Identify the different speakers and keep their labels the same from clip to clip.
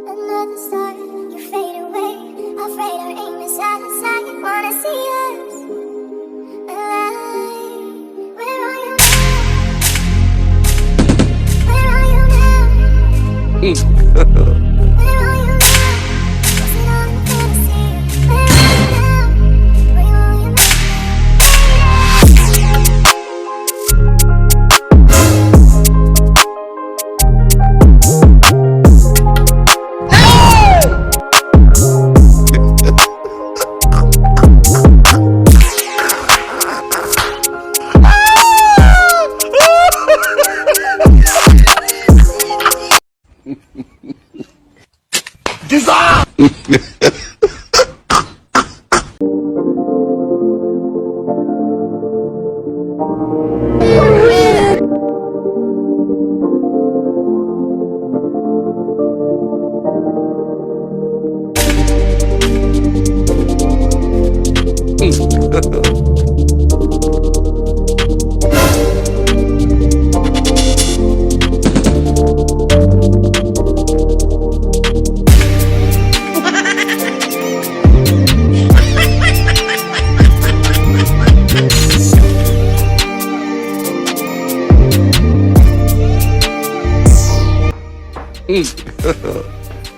Speaker 1: Another star, you fade away. Afraid our aim is out of sight. Wanna see us alive. Where are you now? Where are you now? Where are you now? Is it all a fantasy? Where are you now? Where are you now?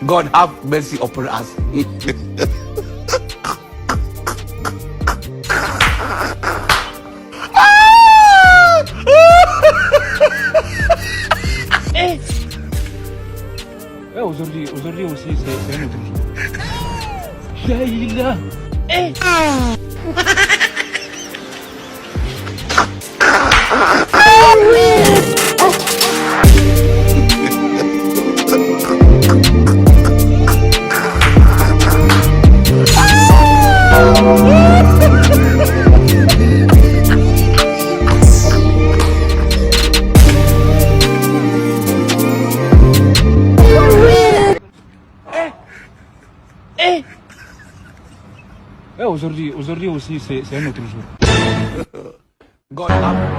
Speaker 2: God have mercy upon us.
Speaker 3: Aujourd'hui aussi, c'est un autre jour. Là.
Speaker 4: Aujourd'hui aussi, c'est un autre jour.
Speaker 2: God have